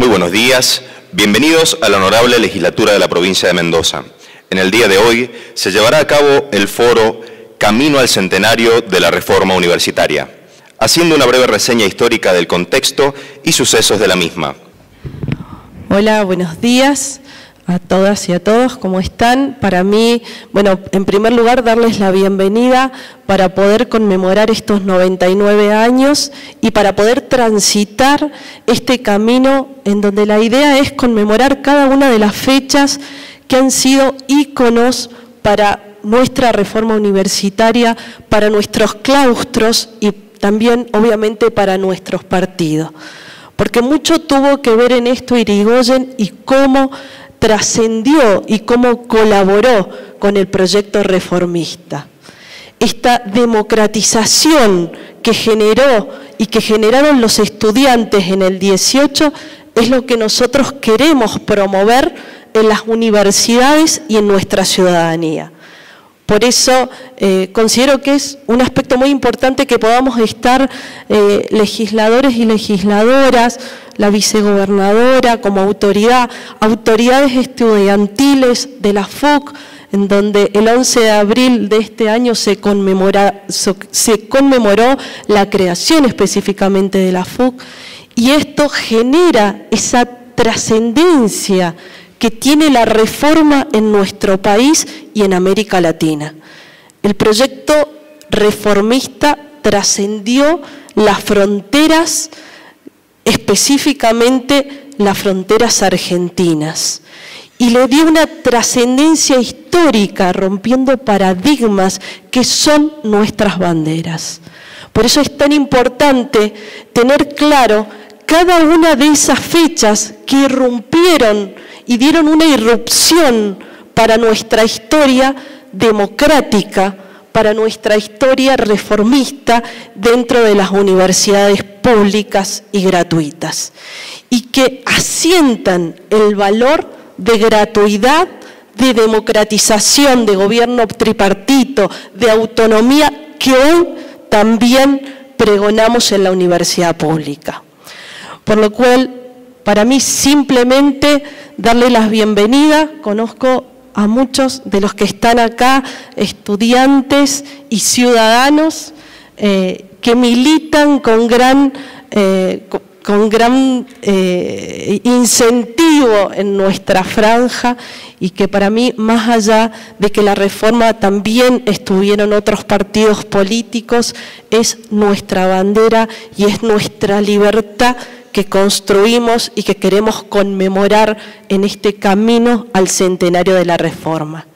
Muy buenos días, bienvenidos a la Honorable Legislatura de la Provincia de Mendoza. En el día de hoy se llevará a cabo el foro Camino al Centenario de la Reforma Universitaria, haciendo una breve reseña histórica del contexto y sucesos de la misma. Hola, buenos días a todas y a todos, ¿cómo están? Para mí, bueno, en primer lugar darles la bienvenida para poder conmemorar estos 99 años y para poder transitar este camino en donde la idea es conmemorar cada una de las fechas que han sido íconos para nuestra reforma universitaria, para nuestros claustros y también, obviamente, para nuestros partidos. Porque mucho tuvo que ver en esto Irigoyen y cómo trascendió y cómo colaboró con el proyecto reformista. Esta democratización que generó y que generaron los estudiantes en el 18 es lo que nosotros queremos promover en las universidades y en nuestra ciudadanía. Por eso considero que es un aspecto muy importante que podamos estar legisladores y legisladoras, la vicegobernadora como autoridad, autoridades estudiantiles de la FUC, en donde el 11 de abril de este año se conmemoró la creación específicamente de la FUC, y esto genera esa trascendencia que tiene la reforma en nuestro país y en América Latina. El proyecto reformista trascendió las fronteras, específicamente las fronteras argentinas, y le dio una trascendencia histórica, rompiendo paradigmas que son nuestras banderas. Por eso es tan importante tener claro cada una de esas fechas que irrumpieron y dieron una irrupción para nuestra historia democrática, para nuestra historia reformista dentro de las universidades públicas y gratuitas, y que asientan el valor de gratuidad, de democratización, de gobierno tripartito, de autonomía que hoy también pregonamos en la universidad pública. Por lo cual, para mí simplemente darle las bienvenidas. Conozco a muchos de los que están acá, estudiantes y ciudadanos que militan con gran incentivo en nuestra franja, y que para mí, más allá de que la reforma también estuvieron otros partidos políticos, es nuestra bandera y es nuestra libertad que construimos y que queremos conmemorar en este camino al centenario de la reforma.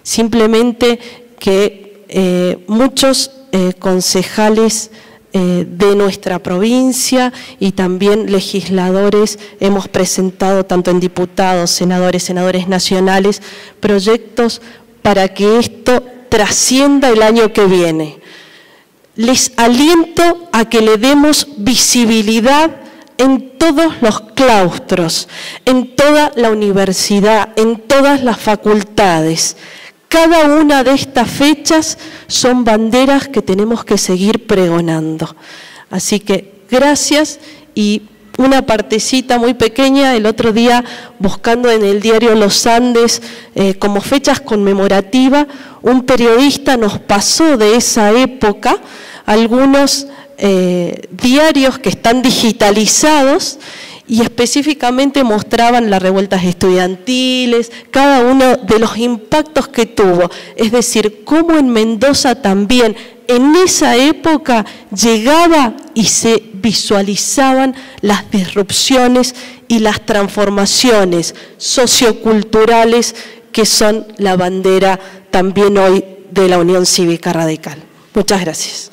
Simplemente que muchos concejales de nuestra provincia y también legisladores hemos presentado, tanto en diputados, senadores nacionales, proyectos para que esto trascienda el año que viene. Les aliento a que le demos visibilidad en todos los claustros, en toda la universidad, en todas las facultades. Cada una de estas fechas son banderas que tenemos que seguir pregonando. Así que gracias, y una partecita muy pequeña, el otro día buscando en el diario Los Andes como fechas conmemorativas, un periodista nos pasó de esa época algunos diarios que están digitalizados y específicamente mostraban las revueltas estudiantiles, cada uno de los impactos que tuvo. Es decir, cómo en Mendoza también en esa época llegaba y se visualizaban las disrupciones y las transformaciones socioculturales que son la bandera también hoy de la Unión Cívica Radical. Muchas gracias.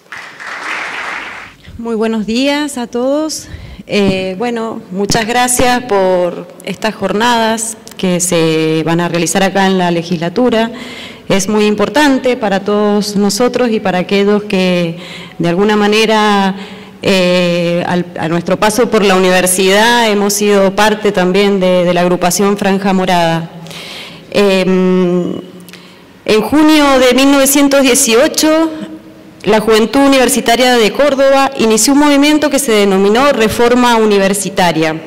Muy buenos días a todos. Bueno, muchas gracias por estas jornadas que se van a realizar acá en la legislatura. Es muy importante para todos nosotros y para aquellos que de alguna manera a nuestro paso por la universidad hemos sido parte también de la agrupación Franja Morada. En junio de 1918, la Juventud Universitaria de Córdoba inició un movimiento que se denominó Reforma Universitaria.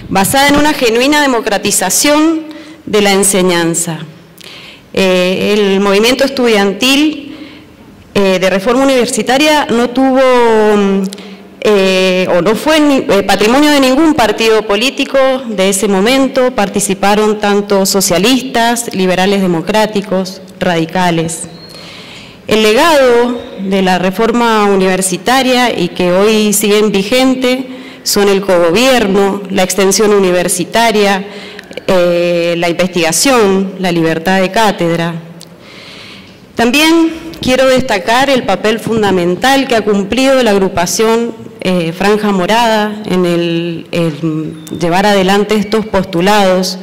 basada en una genuina democratización de la enseñanza. El movimiento estudiantil de reforma universitaria no tuvo o no fue patrimonio de ningún partido político de ese momento. Participaron tanto socialistas, liberales democráticos, radicales. El legado de la reforma universitaria y que hoy siguen vigente son el cogobierno, la extensión universitaria, la investigación, la libertad de cátedra. También quiero destacar el papel fundamental que ha cumplido la agrupación Franja Morada en el llevar adelante estos postulados,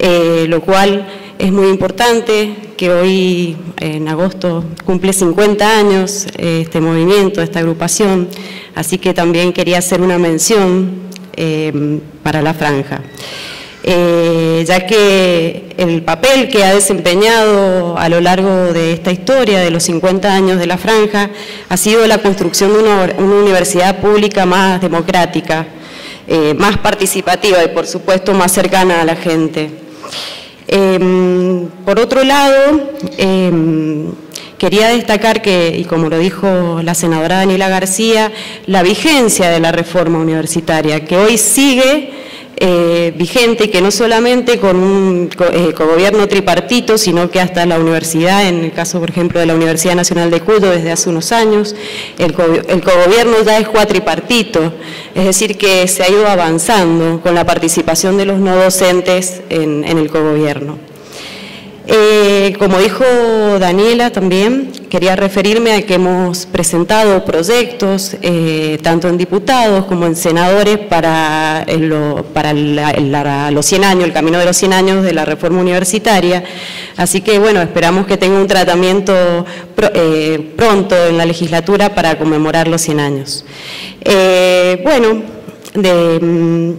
lo cual es muy importante, que hoy en agosto cumple 50 años este movimiento, esta agrupación, así que también quería hacer una mención para la Franja. Ya que el papel que ha desempeñado a lo largo de esta historia, de los 50 años de la Franja, ha sido la construcción de una universidad pública más democrática, más participativa y, por supuesto, más cercana a la gente. Por otro lado, quería destacar que, y como lo dijo la senadora Daniela García, la vigencia de la reforma universitaria, que hoy sigue vigente, y que no solamente con un cogobierno tripartito, sino que hasta la universidad, en el caso por ejemplo de la Universidad Nacional de Cuyo desde hace unos años, el cogobierno ya es cuatripartito, es decir que se ha ido avanzando con la participación de los no docentes en el cogobierno. Como dijo Daniela también, quería referirme a que hemos presentado proyectos, tanto en diputados como en senadores, para los 100 años, el camino de los 100 años de la reforma universitaria. Así que, bueno, esperamos que tenga un tratamiento pronto en la legislatura para conmemorar los 100 años.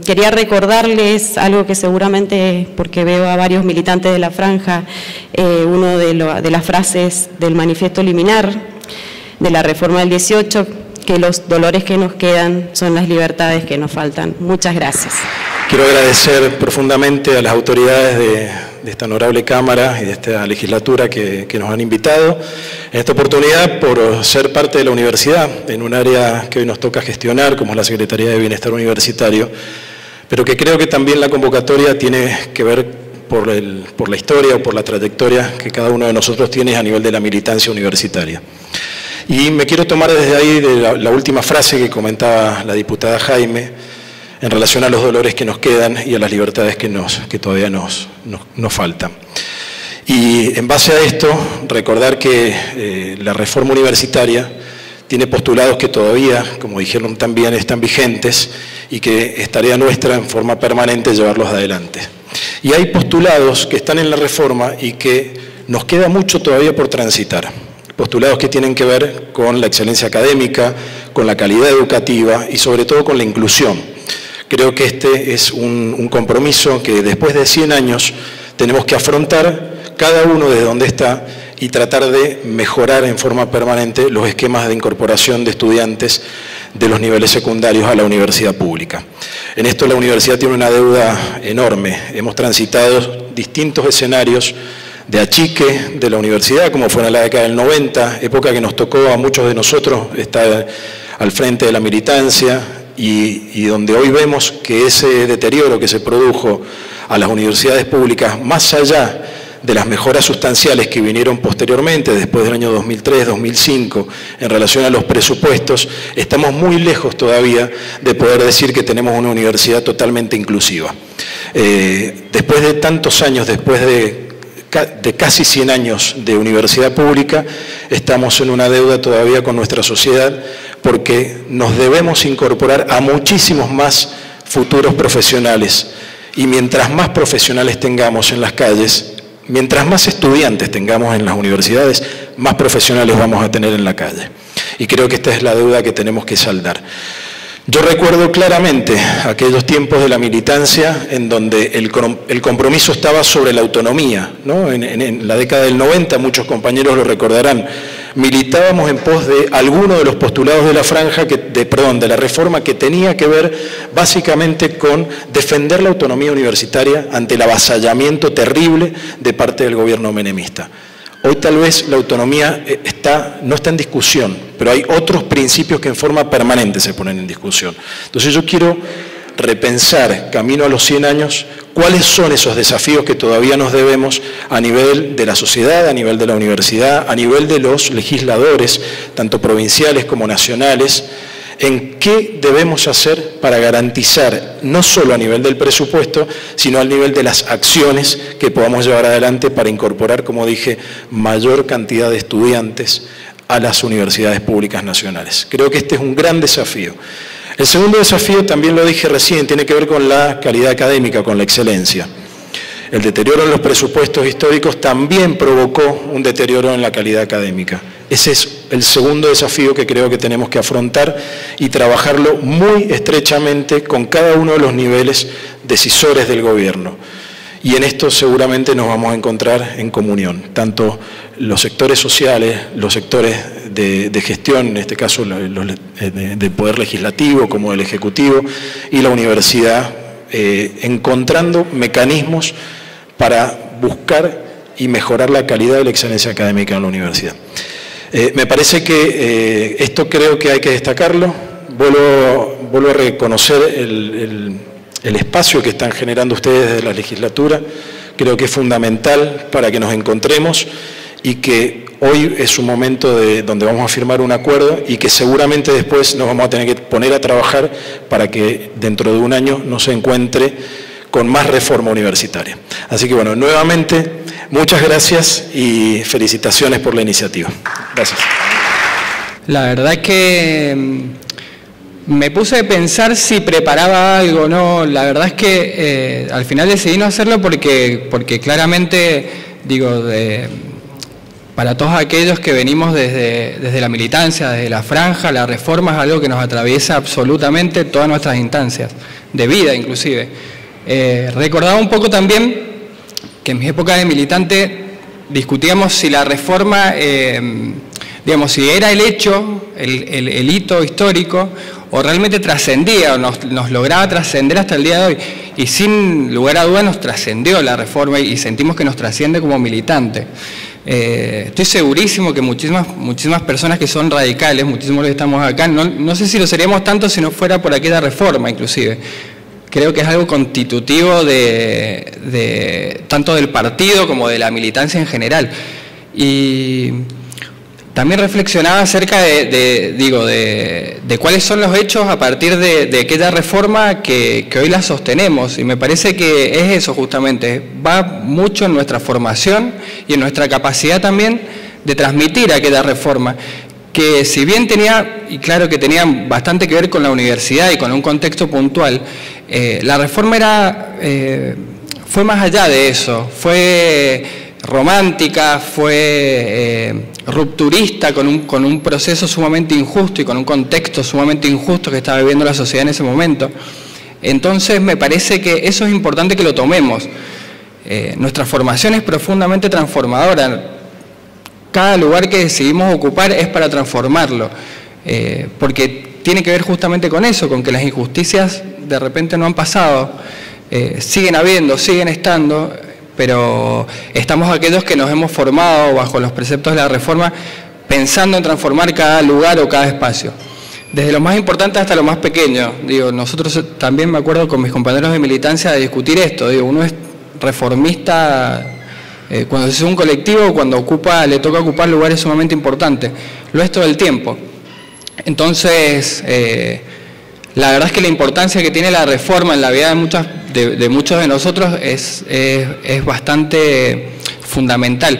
Quería recordarles algo que seguramente, porque veo a varios militantes de la Franja, uno de las frases del manifiesto liminar de la reforma del 18, que los dolores que nos quedan son las libertades que nos faltan. Muchas gracias. Quiero agradecer profundamente a las autoridades de esta honorable Cámara y de esta legislatura que nos han invitado en esta oportunidad por ser parte de la universidad en un área que hoy nos toca gestionar, como es la Secretaría de Bienestar Universitario, pero que creo que también la convocatoria tiene que ver por la historia o por la trayectoria que cada uno de nosotros tiene a nivel de la militancia universitaria. Y me quiero tomar desde ahí de la última frase que comentaba la diputada Jaime, en relación a los dolores que nos quedan y a las libertades que todavía nos faltan. Y en base a esto, recordar que la reforma universitaria tiene postulados que todavía, como dijeron también, están vigentes y que es tarea nuestra en forma permanente llevarlos adelante. Y hay postulados que están en la reforma y que nos queda mucho todavía por transitar. Postulados que tienen que ver con la excelencia académica, con la calidad educativa y sobre todo con la inclusión. Creo que este es un compromiso que después de 100 años tenemos que afrontar cada uno desde donde está y tratar de mejorar en forma permanente los esquemas de incorporación de estudiantes de los niveles secundarios a la universidad pública. En esto la universidad tiene una deuda enorme. Hemos transitado distintos escenarios de achique de la universidad, como fue en la década del 90, época que nos tocó a muchos de nosotros estar al frente de la militancia, y donde hoy vemos que ese deterioro que se produjo a las universidades públicas, más allá de las mejoras sustanciales que vinieron posteriormente, después del año 2003, 2005, en relación a los presupuestos, estamos muy lejos todavía de poder decir que tenemos una universidad totalmente inclusiva. Después de tantos años, después de casi 100 años de universidad pública, estamos en una deuda todavía con nuestra sociedad porque nos debemos incorporar a muchísimos más futuros profesionales y mientras más profesionales tengamos en las calles, mientras más estudiantes tengamos en las universidades, más profesionales vamos a tener en la calle. Y creo que esta es la deuda que tenemos que saldar. Yo recuerdo claramente aquellos tiempos de la militancia en donde el compromiso estaba sobre la autonomía, ¿no? En la década del 90, muchos compañeros lo recordarán, militábamos en pos de alguno de los postulados de la franja, de la reforma, que tenía que ver básicamente con defender la autonomía universitaria ante el avasallamiento terrible de parte del gobierno menemista. Hoy tal vez la autonomía no está en discusión, pero hay otros principios que en forma permanente se ponen en discusión. Entonces yo quiero repensar, camino a los 100 años, cuáles son esos desafíos que todavía nos debemos a nivel de la sociedad, a nivel de la universidad, a nivel de los legisladores, tanto provinciales como nacionales, en qué debemos hacer para garantizar, no solo a nivel del presupuesto, sino al nivel de las acciones que podamos llevar adelante para incorporar, como dije, mayor cantidad de estudiantes a las universidades públicas nacionales. Creo que este es un gran desafío. El segundo desafío, también lo dije recién, tiene que ver con la calidad académica, con la excelencia. El deterioro en los presupuestos históricos también provocó un deterioro en la calidad académica. Ese es el segundo desafío que creo que tenemos que afrontar y trabajarlo muy estrechamente con cada uno de los niveles decisores del gobierno. Y en esto seguramente nos vamos a encontrar en comunión, tanto los sectores sociales, los sectores de gestión, en este caso del Poder Legislativo como del Ejecutivo, y la universidad, encontrando mecanismos para buscar y mejorar la calidad de la excelencia académica en la universidad. Me parece que esto creo que hay que destacarlo. Vuelvo a reconocer el espacio que están generando ustedes desde la legislatura. Creo que es fundamental para que nos encontremos y que hoy es un momento donde vamos a firmar un acuerdo y que seguramente después nos vamos a tener que poner a trabajar para que dentro de un año no se encuentre con más reforma universitaria. Así que bueno, nuevamente, muchas gracias y felicitaciones por la iniciativa. Gracias. La verdad es que me puse a pensar si preparaba algo o no. La verdad es que al final decidí no hacerlo porque claramente, digo, para todos aquellos que venimos desde la militancia, desde la franja, la reforma es algo que nos atraviesa absolutamente todas nuestras instancias, de vida inclusive. Recordaba un poco también que en mi época de militante discutíamos si la reforma, digamos, si era el hecho, el hito histórico, o realmente trascendía, o nos lograba trascender hasta el día de hoy. Y sin lugar a dudas nos trascendió la reforma y sentimos que nos trasciende como militante. Estoy segurísimo que muchísimas personas que son radicales, muchísimos los que estamos acá, no sé si lo seríamos tanto si no fuera por aquella reforma inclusive. Creo que es algo constitutivo tanto del partido como de la militancia en general. Y también reflexionaba acerca de cuáles son los hechos a partir de aquella reforma que hoy la sostenemos, y me parece que es eso justamente, va mucho en nuestra formación y en nuestra capacidad también de transmitir aquella reforma, que si bien tenía, y claro que tenía bastante que ver con la universidad y con un contexto puntual, la reforma fue más allá de eso, fue romántica, fue rupturista con un proceso sumamente injusto y con un contexto sumamente injusto que estaba viviendo la sociedad en ese momento. Entonces me parece que eso es importante que lo tomemos. Nuestra formación es profundamente transformadora. Cada lugar que decidimos ocupar es para transformarlo, porque tiene que ver justamente con eso, con que las injusticias de repente no han pasado, siguen habiendo, siguen estando, pero estamos aquellos que nos hemos formado bajo los preceptos de la reforma pensando en transformar cada lugar o cada espacio, desde lo más importante hasta lo más pequeño. Digo, nosotros también, me acuerdo con mis compañeros de militancia de discutir esto, digo, uno es reformista cuando se sube un colectivo, cuando le toca ocupar lugares sumamente importantes, lo es todo el tiempo. Entonces, la verdad es que la importancia que tiene la reforma en la vida de muchos de nosotros es bastante fundamental,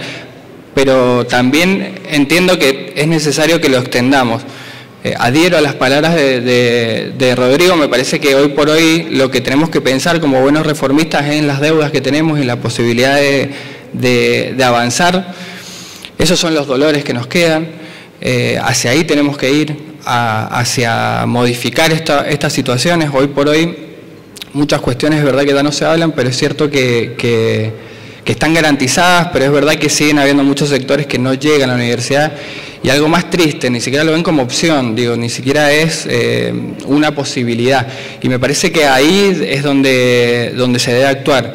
pero también entiendo que es necesario que lo extendamos. Adhiero a las palabras de Rodrigo. Me parece que hoy por hoy lo que tenemos que pensar como buenos reformistas es en las deudas que tenemos y la posibilidad de avanzar. Esos son los dolores que nos quedan, hacia ahí tenemos que ir, hacia modificar estas situaciones. Hoy por hoy muchas cuestiones es verdad que ya no se hablan, pero es cierto que están garantizadas, pero es verdad que siguen habiendo muchos sectores que no llegan a la universidad. Y algo más triste, ni siquiera lo ven como opción, digo, ni siquiera es una posibilidad. Y me parece que ahí es donde se debe actuar.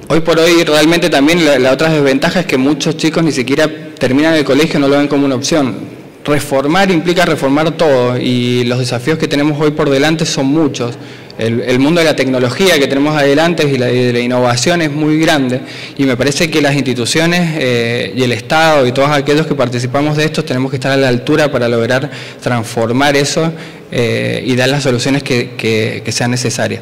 Hoy por hoy realmente también la otra desventaja es que muchos chicos ni siquiera terminan el colegio, no lo ven como una opción. Reformar implica reformar todo y los desafíos que tenemos hoy por delante son muchos. El mundo de la tecnología que tenemos adelante y de la innovación es muy grande y me parece que las instituciones y el Estado y todos aquellos que participamos de esto tenemos que estar a la altura para lograr transformar eso y dar las soluciones que sean necesarias.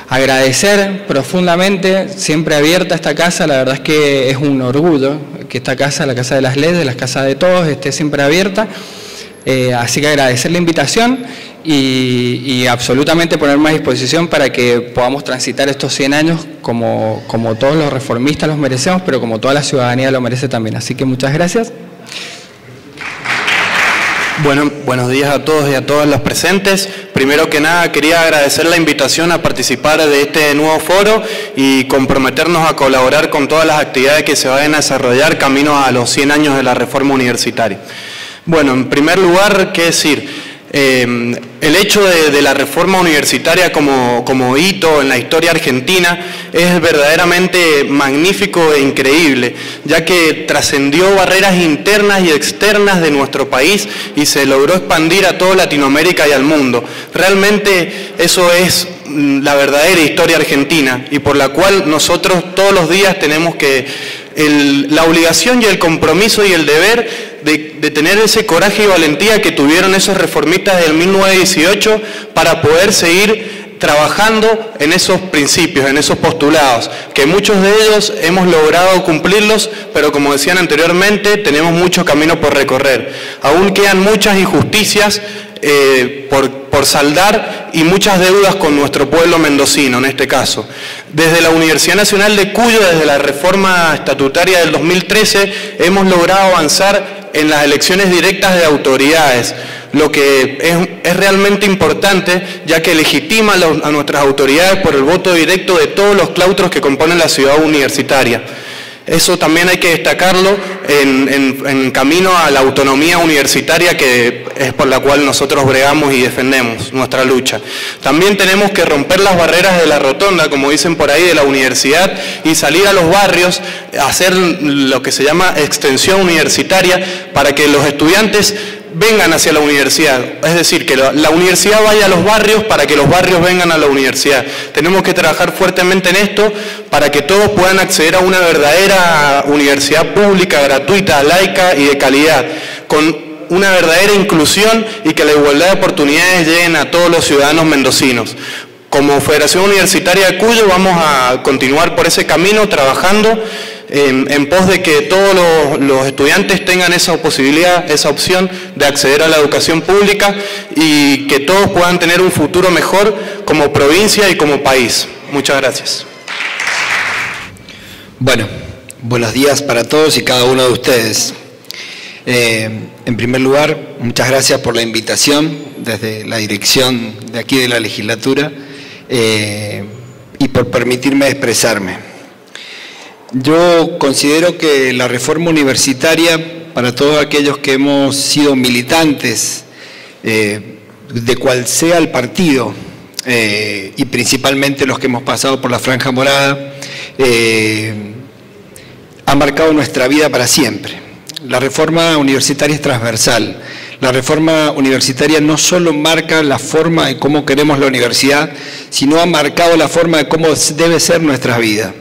Agradecer profundamente, siempre abierta esta casa, la verdad es que es un orgullo que esta casa, la Casa de las Leyes, la casa de todos, esté siempre abierta, así que agradecer la invitación y absolutamente ponerme a disposición para que podamos transitar estos 100 años como todos los reformistas los merecemos, pero como toda la ciudadanía lo merece también, así que muchas gracias. Bueno, buenos días a todos y a todas las presentes. Primero que nada quería agradecer la invitación a participar de este nuevo foro y comprometernos a colaborar con todas las actividades que se vayan a desarrollar camino a los 100 años de la reforma universitaria. Bueno, en primer lugar, ¿qué decir? El hecho de la reforma universitaria como hito en la historia argentina es verdaderamente magnífico e increíble, ya que trascendió barreras internas y externas de nuestro país y se logró expandir a toda Latinoamérica y al mundo. Realmente eso es la verdadera historia argentina y por la cual nosotros todos los días tenemos la obligación y el compromiso y el deber de tener ese coraje y valentía que tuvieron esos reformistas del 1918 para poder seguir trabajando en esos principios, en esos postulados, que muchos de ellos hemos logrado cumplirlos, pero como decían anteriormente, tenemos mucho camino por recorrer. Aún quedan muchas injusticias por saldar y muchas deudas con nuestro pueblo mendocino en este caso. Desde la Universidad Nacional de Cuyo, desde la reforma estatutaria del 2013, hemos logrado avanzar en las elecciones directas de autoridades, lo que es realmente importante, ya que legitima a nuestras autoridades por el voto directo de todos los claustros que componen la ciudad universitaria. Eso también hay que destacarlo en camino a la autonomía universitaria, que es por la cual nosotros bregamos y defendemos nuestra lucha. También tenemos que romper las barreras de la rotonda, como dicen por ahí, de la universidad y salir a los barrios, hacer lo que se llama extensión universitaria para que los estudiantes vengan hacia la universidad, es decir, que la universidad vaya a los barrios para que los barrios vengan a la universidad. Tenemos que trabajar fuertemente en esto para que todos puedan acceder a una verdadera universidad pública, gratuita, laica y de calidad, con una verdadera inclusión y que la igualdad de oportunidades lleguen a todos los ciudadanos mendocinos. Como Federación Universitaria de Cuyo vamos a continuar por ese camino trabajando en pos de que todos los estudiantes tengan esa posibilidad, esa opción de acceder a la educación pública y que todos puedan tener un futuro mejor como provincia y como país. Muchas gracias. Bueno, buenos días para todos y cada uno de ustedes. En primer lugar, muchas gracias por la invitación desde la dirección de aquí de la legislatura y por permitirme expresarme. Yo considero que la reforma universitaria, para todos aquellos que hemos sido militantes de cual sea el partido, y principalmente los que hemos pasado por la franja morada, ha marcado nuestra vida para siempre. La reforma universitaria es transversal. La reforma universitaria no solo marca la forma de cómo queremos la universidad, sino ha marcado la forma de cómo debe ser nuestra vida.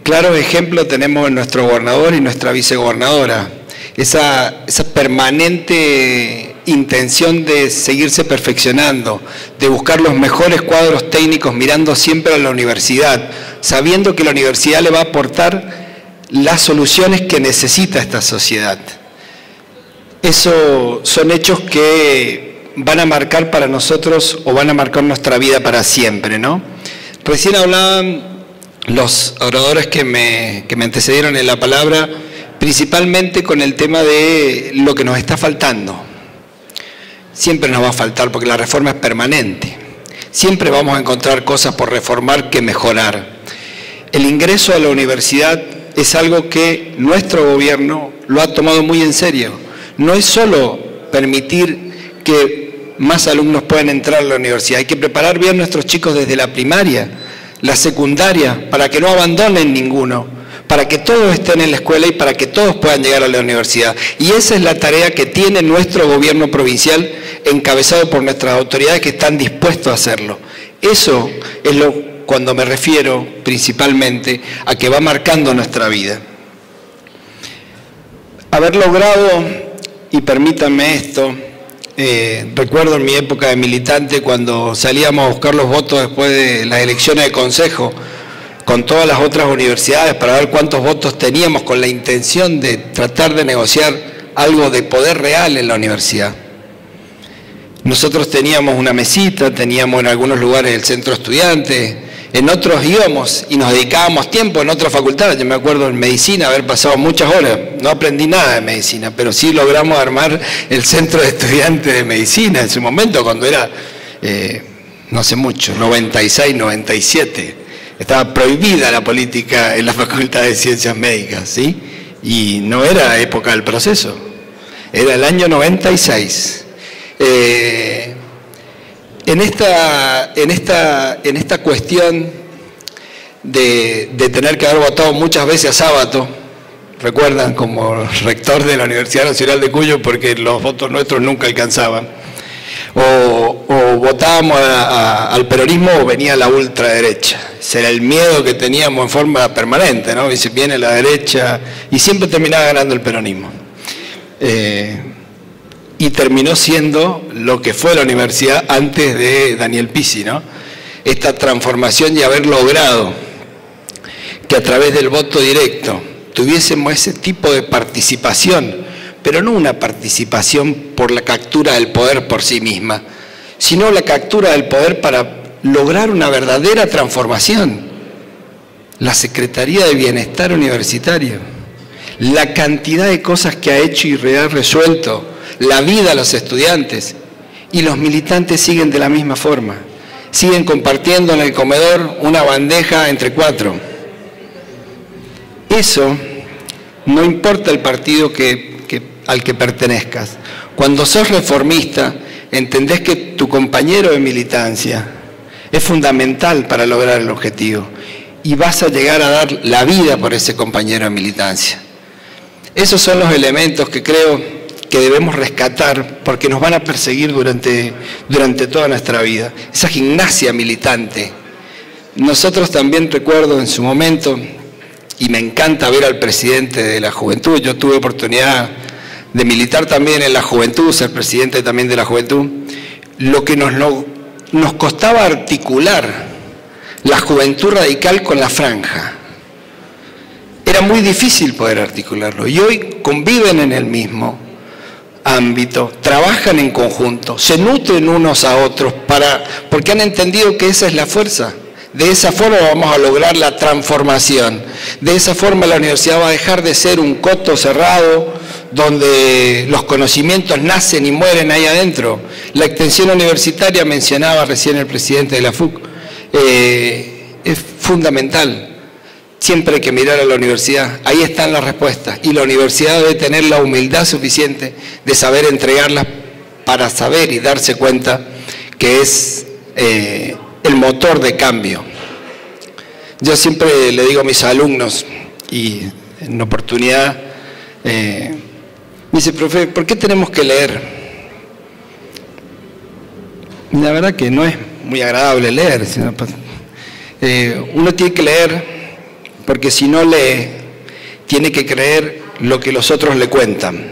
Claro ejemplo tenemos en nuestro gobernador y nuestra vicegobernadora, esa permanente intención de seguirse perfeccionando, de buscar los mejores cuadros técnicos mirando siempre a la universidad, sabiendo que la universidad le va a aportar las soluciones que necesita esta sociedad. Eso son hechos que van a marcar para nosotros o van a marcar nuestra vida para siempre, ¿no? Recién hablaban los oradores que me antecedieron en la palabra, principalmente con el tema de lo que nos está faltando. Siempre nos va a faltar porque la reforma es permanente. Siempre vamos a encontrar cosas por reformar que mejorar. El ingreso a la universidad es algo que nuestro gobierno lo ha tomado muy en serio. No es solo permitir que más alumnos puedan entrar a la universidad, hay que preparar bien a nuestros chicos desde la primaria, la secundaria, para que no abandonen ninguno, para que todos estén en la escuela y para que todos puedan llegar a la universidad. Y esa es la tarea que tiene nuestro gobierno provincial, encabezado por nuestras autoridades que están dispuestos a hacerlo. Eso es cuando me refiero principalmente a que va marcando nuestra vida. Haber logrado, y permítanme esto, recuerdo en mi época de militante cuando salíamos a buscar los votos después de las elecciones de consejo con todas las otras universidades para ver cuántos votos teníamos con la intención de tratar de negociar algo de poder real en la universidad. Nosotros teníamos una mesita, teníamos en algunos lugares el centro estudiante, en otros íbamos y nos dedicábamos tiempo en otras facultades. Yo me acuerdo en medicina haber pasado muchas horas, no aprendí nada de medicina, pero sí logramos armar el centro de estudiantes de medicina en su momento cuando era, no sé mucho, 96, 97. Estaba prohibida la política en la Facultad de Ciencias Médicas, ¿sí? Y no era época del proceso, era el año 96. En esta cuestión de tener que haber votado muchas veces a sábado, recuerdan, como rector de la Universidad Nacional de Cuyo, porque los votos nuestros nunca alcanzaban, o votábamos al peronismo o venía la ultraderecha. Ese era el miedo que teníamos en forma permanente, ¿no? Dice, viene la derecha, y siempre terminaba ganando el peronismo. Y terminó siendo lo que fue la universidad antes de Daniel Pizzi, ¿no? Esta transformación y haber logrado que a través del voto directo tuviésemos ese tipo de participación, pero no una participación por la captura del poder por sí misma, sino la captura del poder para lograr una verdadera transformación. La Secretaría de Bienestar Universitario, la cantidad de cosas que ha hecho y ha resuelto la vida a los estudiantes, y los militantes siguen de la misma forma, siguen compartiendo en el comedor una bandeja entre 4. Eso no importa el partido al que pertenezcas. Cuando sos reformista, entendés que tu compañero de militancia es fundamental para lograr el objetivo y vas a llegar a dar la vida por ese compañero de militancia. Esos son los elementos que creo que debemos rescatar porque nos van a perseguir durante toda nuestra vida. Esa gimnasia militante. Nosotros también recuerdo en su momento, y me encanta ver al presidente de la juventud, yo tuve oportunidad de militar también en la juventud, ser presidente también de la juventud, lo que nos costaba articular la juventud radical con la franja. Era muy difícil poder articularlo, y hoy conviven en el mismo ámbito, trabajan en conjunto, se nutren unos a otros porque han entendido que esa es la fuerza. De esa forma vamos a lograr la transformación. De esa forma la universidad va a dejar de ser un coto cerrado donde los conocimientos nacen y mueren ahí adentro. La extensión universitaria, mencionaba recién el presidente de la FUC, es fundamental. Siempre hay que mirar a la universidad, ahí están las respuestas, y la universidad debe tener la humildad suficiente de saber entregarlas para saber y darse cuenta que es el motor de cambio. Yo siempre le digo a mis alumnos, y en una oportunidad, me dice, profe, ¿por qué tenemos que leer? La verdad que no es muy agradable leer, sino, uno tiene que leer porque si no lee, tiene que creer lo que los otros le cuentan.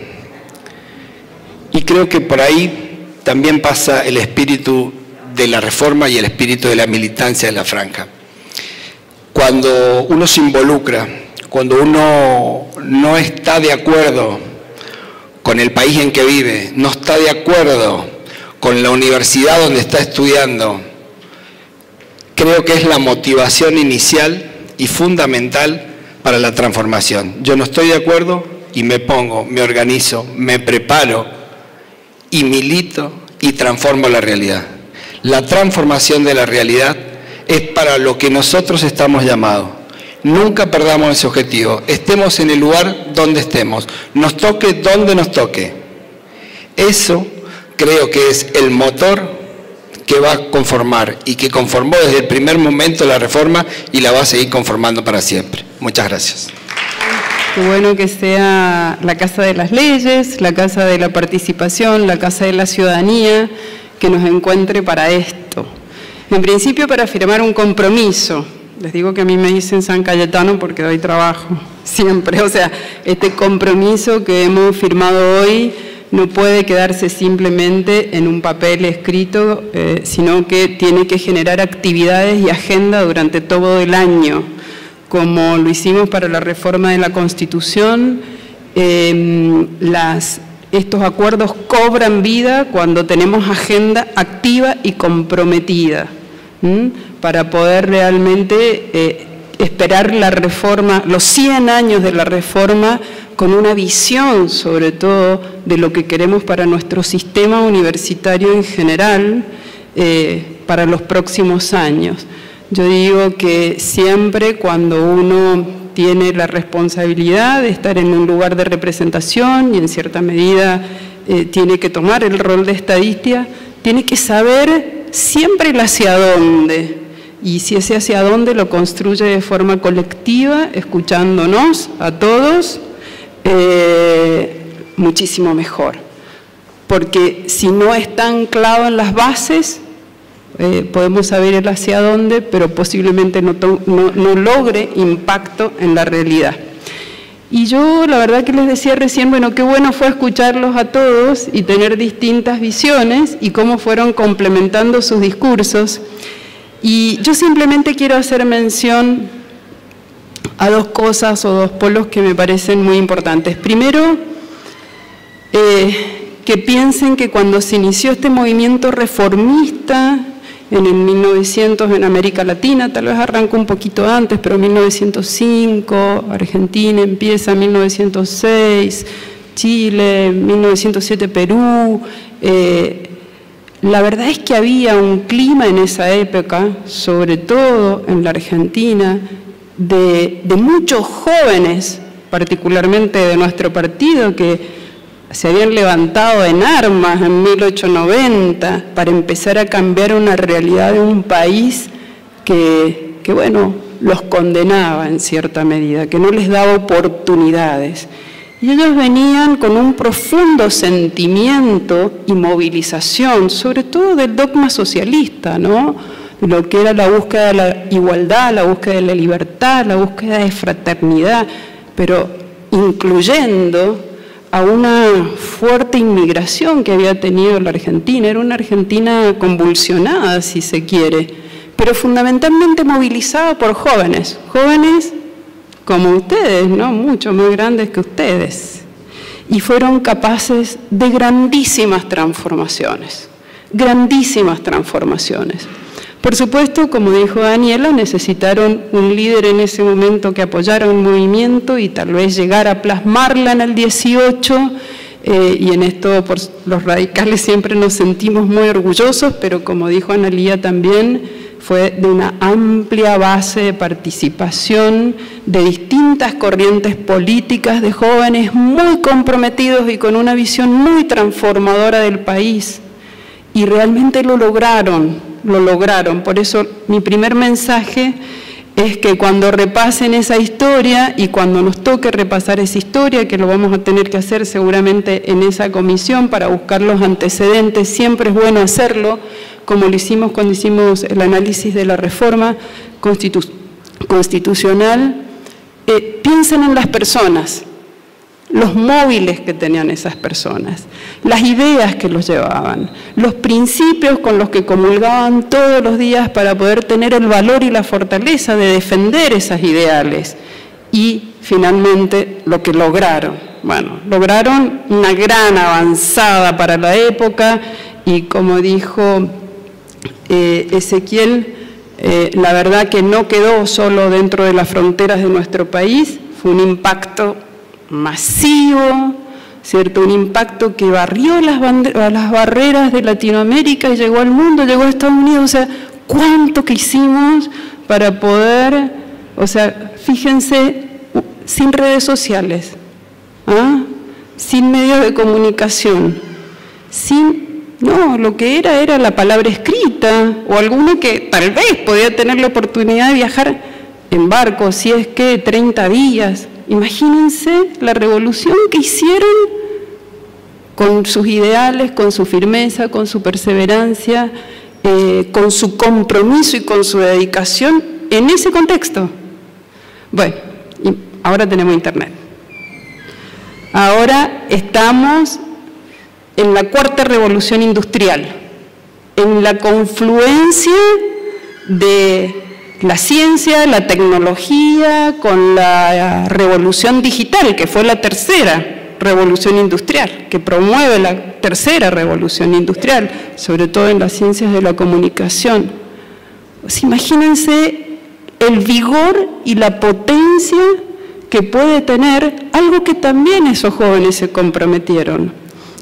Y creo que por ahí también pasa el espíritu de la reforma y el espíritu de la militancia de la franja. Cuando uno se involucra, cuando uno no está de acuerdo con el país en que vive, no está de acuerdo con la universidad donde está estudiando, creo que es la motivación inicial y fundamental para la transformación. Yo no estoy de acuerdo y me pongo, me organizo, me preparo y milito y transformo la realidad. La transformación de la realidad es para lo que nosotros estamos llamados. Nunca perdamos ese objetivo. Estemos en el lugar donde estemos. Nos toque donde nos toque. Eso creo que es el motor que va a conformar y que conformó desde el primer momento la reforma y la va a seguir conformando para siempre. Muchas gracias. Qué bueno que sea la Casa de las Leyes, la Casa de la Participación, la Casa de la Ciudadanía, que nos encuentre para esto. En principio, para firmar un compromiso. Les digo que a mí me dicen San Cayetano porque doy trabajo, siempre. O sea, este compromiso que hemos firmado hoy no puede quedarse simplemente en un papel escrito, sino que tiene que generar actividades y agenda durante todo el año, como lo hicimos para la reforma de la Constitución. Estos acuerdos cobran vida cuando tenemos agenda activa y comprometida, para poder realmente esperar la reforma, los 100 años de la reforma, con una visión sobre todo de lo que queremos para nuestro sistema universitario en general, para los próximos años. Yo digo que siempre cuando uno tiene la responsabilidad de estar en un lugar de representación y en cierta medida tiene que tomar el rol de estadista, tiene que saber siempre el hacia dónde, y si ese hacia dónde lo construye de forma colectiva, escuchándonos a todos, muchísimo mejor. Porque si no está anclado en las bases, podemos saber el hacia dónde, pero posiblemente no logre impacto en la realidad. Y yo la verdad que les decía recién, bueno, qué bueno fue escucharlos a todos y tener distintas visiones y cómo fueron complementando sus discursos. Y yo simplemente quiero hacer mención a dos cosas o dos polos que me parecen muy importantes. Primero, que piensen que cuando se inició este movimiento reformista en el 1900 en América Latina, tal vez arrancó un poquito antes, pero 1905, Argentina empieza, 1906, Chile, 1907 Perú. La verdad es que había un clima en esa época, sobre todo en la Argentina, de muchos jóvenes, particularmente de nuestro partido, que se habían levantado en armas en 1890 para empezar a cambiar una realidad de un país que bueno, los condenaba en cierta medida, que no les daba oportunidades. Y ellos venían con un profundo sentimiento y movilización, sobre todo del dogma socialista, ¿no? Lo que era la búsqueda de la igualdad, la búsqueda de la libertad, la búsqueda de fraternidad, pero incluyendo a una fuerte inmigración que había tenido la Argentina. Era una Argentina convulsionada, si se quiere, pero fundamentalmente movilizada por jóvenes, jóvenes como ustedes, ¿no? Mucho más grandes que ustedes, y fueron capaces de grandísimas transformaciones, grandísimas transformaciones. Por supuesto, como dijo Daniela, necesitaron un líder en ese momento que apoyara un movimiento y tal vez llegara a plasmarla en el 18, y en esto por los radicales siempre nos sentimos muy orgullosos, pero como dijo Analía también, fue de una amplia base de participación de distintas corrientes políticas, de jóvenes muy comprometidos y con una visión muy transformadora del país. Y realmente lo lograron, lo lograron. Por eso mi primer mensaje es que cuando repasen esa historia y cuando nos toque repasar esa historia, que lo vamos a tener que hacer seguramente en esa comisión para buscar los antecedentes, siempre es bueno hacerlo, como lo hicimos cuando hicimos el análisis de la reforma constitucional. Piensen en las personas, los móviles que tenían esas personas, las ideas que los llevaban, los principios con los que comulgaban todos los días para poder tener el valor y la fortaleza de defender esas ideales. Y finalmente lo que lograron, bueno, lograron una gran avanzada para la época y como dijo Ezequiel, la verdad que no quedó solo dentro de las fronteras de nuestro país, fue un impacto masivo, ¿cierto? Un impacto que barrió las barreras de Latinoamérica y llegó al mundo, llegó a Estados Unidos. O sea, ¿cuánto que hicimos para poder O sea, fíjense, sin redes sociales, sin medios de comunicación, lo que era la palabra escrita, o alguno que tal vez podía tener la oportunidad de viajar en barco, si es que 30 días. Imagínense la revolución que hicieron con sus ideales, con su firmeza, con su perseverancia, con su compromiso y con su dedicación en ese contexto. Bueno, ahora tenemos internet. Ahora estamos en la cuarta revolución industrial, en la confluencia de la ciencia, la tecnología, con la revolución digital, que fue la tercera revolución industrial, que promueve la tercera revolución industrial, sobre todo en las ciencias de la comunicación. Pues imagínense el vigor y la potencia que puede tener algo que también esos jóvenes se comprometieron.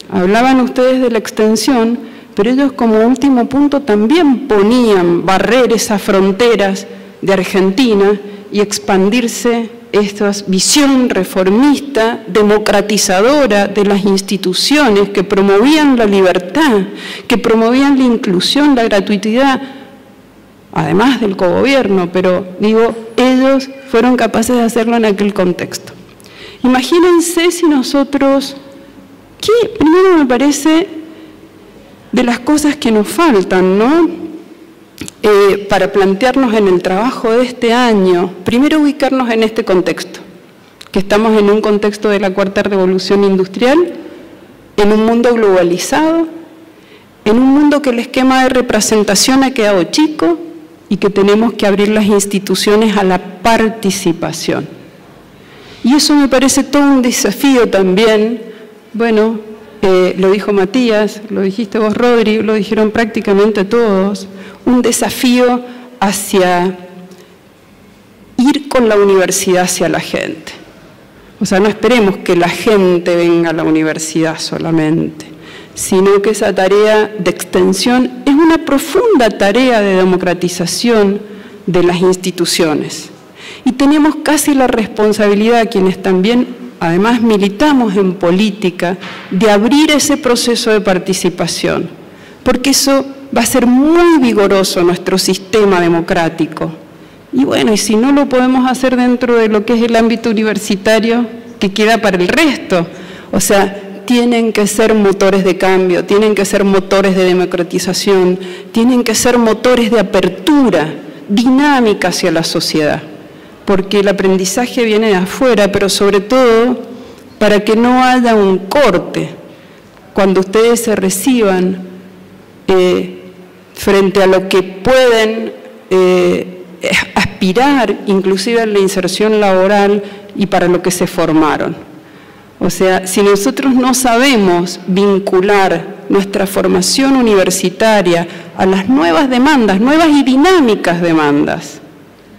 Hablaban ustedes de la extensión, pero ellos como último punto también ponían barrer esas fronteras de Argentina y expandirse esta visión reformista, democratizadora de las instituciones que promovían la libertad, que promovían la inclusión, la gratuidad, además del cogobierno, pero digo, ellos fueron capaces de hacerlo en aquel contexto. Imagínense si nosotros, que primero me parece de las cosas que nos faltan, ¿no? Para plantearnos en el trabajo de este año, primero ubicarnos en este contexto, que estamos en un contexto de la cuarta revolución industrial, en un mundo globalizado, en un mundo que el esquema de representación ha quedado chico y que tenemos que abrir las instituciones a la participación. Y eso me parece todo un desafío también. Bueno, lo dijo Matías, lo dijiste vos, Rodri, lo dijeron prácticamente todos, un desafío hacia ir con la universidad hacia la gente. O sea, no esperemos que la gente venga a la universidad solamente, sino que esa tarea de extensión es una profunda tarea de democratización de las instituciones. Y tenemos casi la responsabilidad, quienes también además militamos en política, de abrir ese proceso de participación, porque eso va a ser muy vigoroso nuestro sistema democrático. Y bueno, y si no lo podemos hacer dentro de lo que es el ámbito universitario, ¿qué queda para el resto? O sea, tienen que ser motores de cambio, tienen que ser motores de democratización, tienen que ser motores de apertura, dinámica hacia la sociedad, porque el aprendizaje viene de afuera, pero sobre todo para que no haya un corte cuando ustedes se reciban frente a lo que pueden aspirar, inclusive en la inserción laboral y para lo que se formaron. O sea, si nosotros no sabemos vincular nuestra formación universitaria a las nuevas demandas, nuevas y dinámicas demandas,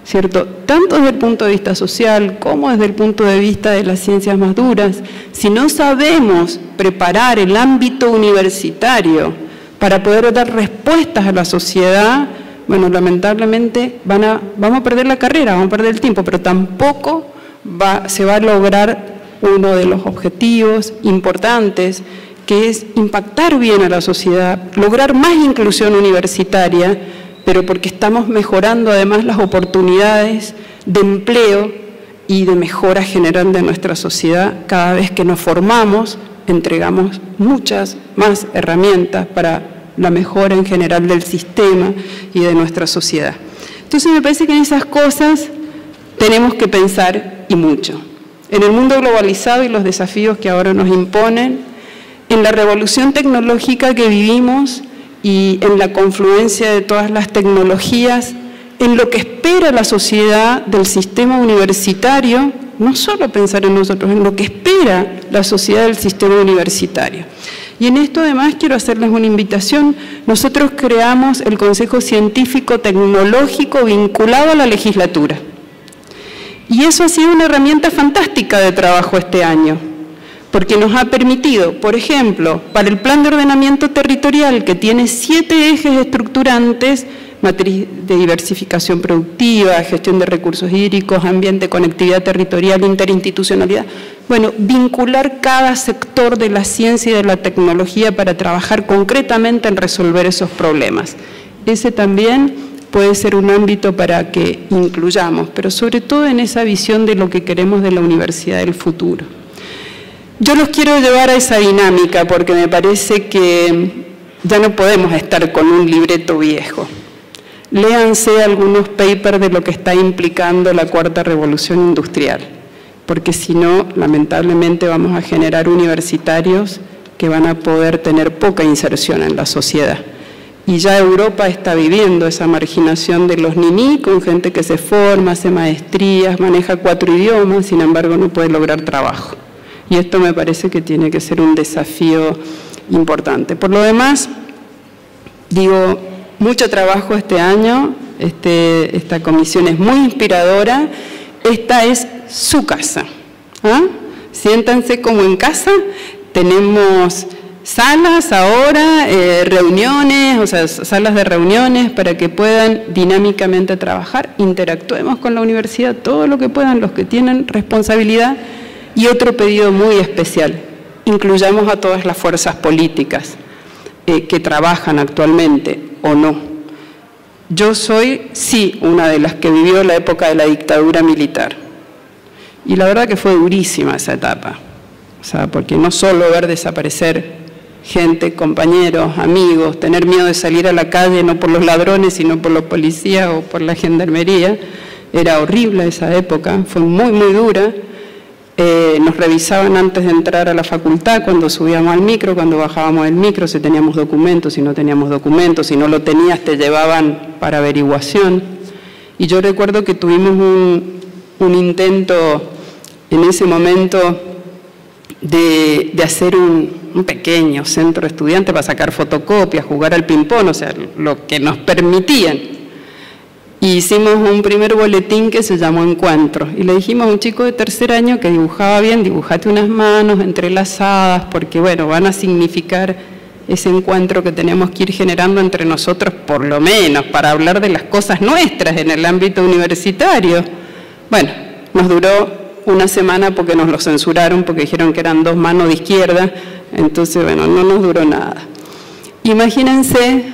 ¿cierto? Tanto desde el punto de vista social como desde el punto de vista de las ciencias más duras, si no sabemos preparar el ámbito universitario para poder dar respuestas a la sociedad, bueno, lamentablemente vamos a perder la carrera, vamos a perder el tiempo, pero tampoco se va a lograr uno de los objetivos importantes, que es impactar bien a la sociedad, lograr más inclusión universitaria, pero porque estamos mejorando además las oportunidades de empleo y de mejora general de nuestra sociedad. Cada vez que nos formamos, entregamos muchas más herramientas para la mejora en general del sistema y de nuestra sociedad. Entonces me parece que en esas cosas tenemos que pensar y mucho. En el mundo globalizado y los desafíos que ahora nos imponen, en la revolución tecnológica que vivimos y en la confluencia de todas las tecnologías, en lo que espera la sociedad del sistema universitario, no solo pensar en nosotros, en lo que espera la sociedad del sistema universitario. Y en esto además quiero hacerles una invitación. Nosotros creamos el Consejo Científico Tecnológico vinculado a la legislatura. Y eso ha sido una herramienta fantástica de trabajo este año, porque nos ha permitido, por ejemplo, para el Plan de Ordenamiento Territorial, que tiene 7 ejes estructurantes, matriz de diversificación productiva, gestión de recursos hídricos, ambiente, conectividad territorial, interinstitucionalidad. Bueno, vincular cada sector de la ciencia y de la tecnología para trabajar concretamente en resolver esos problemas. Ese también puede ser un ámbito para que incluyamos, pero sobre todo en esa visión de lo que queremos de la universidad del futuro. Yo los quiero llevar a esa dinámica porque me parece que ya no podemos estar con un libreto viejo. Léanse algunos papers de lo que está implicando la cuarta revolución industrial, porque si no, lamentablemente vamos a generar universitarios que van a poder tener poca inserción en la sociedad. Y ya Europa está viviendo esa marginación de los niní con gente que se forma, hace maestrías, maneja 4 idiomas, sin embargo no puede lograr trabajo. Y esto me parece que tiene que ser un desafío importante. Por lo demás, digo, mucho trabajo este año, esta comisión es muy inspiradora, esta es su casa. Siéntanse como en casa, tenemos salas ahora, reuniones, o sea, salas de reuniones para que puedan dinámicamente trabajar, interactuemos con la universidad todo lo que puedan, los que tienen responsabilidad. Y otro pedido muy especial, incluyamos a todas las fuerzas políticas que trabajan actualmente o no. Yo soy, sí, una de las que vivió la época de la dictadura militar. Y la verdad que fue durísima esa etapa. O sea, porque no solo ver desaparecer gente, compañeros, amigos, tener miedo de salir a la calle, no por los ladrones, sino por los policías o por la gendarmería, era horrible esa época, fue muy, muy dura. Nos revisaban antes de entrar a la facultad, cuando subíamos al micro, cuando bajábamos del micro, si teníamos documentos, si no teníamos documentos, si no lo tenías te llevaban para averiguación. Y yo recuerdo que tuvimos un intento en ese momento de hacer un pequeño centro de estudiantes para sacar fotocopias, jugar al ping-pong, o sea, lo que nos permitían. Y hicimos un primer boletín que se llamó Encuentro. Y le dijimos a un chico de 3er año que dibujaba bien, dibujate unas manos entrelazadas, porque bueno, van a significar ese encuentro que tenemos que ir generando entre nosotros, por lo menos, para hablar de las cosas nuestras en el ámbito universitario. Bueno, nos duró una semana porque nos lo censuraron, porque dijeron que eran 2 manos de izquierda, entonces bueno, no nos duró nada. Imagínense,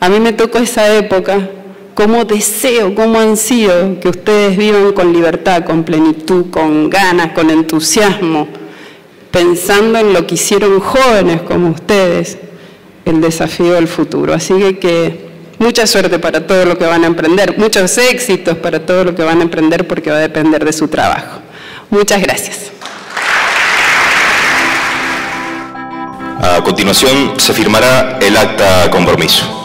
a mí me tocó esa época, cómo deseo, cómo ansío que ustedes vivan con libertad, con plenitud, con ganas, con entusiasmo, pensando en lo que hicieron jóvenes como ustedes, el desafío del futuro. Así que mucha suerte para todo lo que van a emprender, muchos éxitos para todo lo que van a emprender porque va a depender de su trabajo. Muchas gracias. A continuación se firmará el acta compromiso.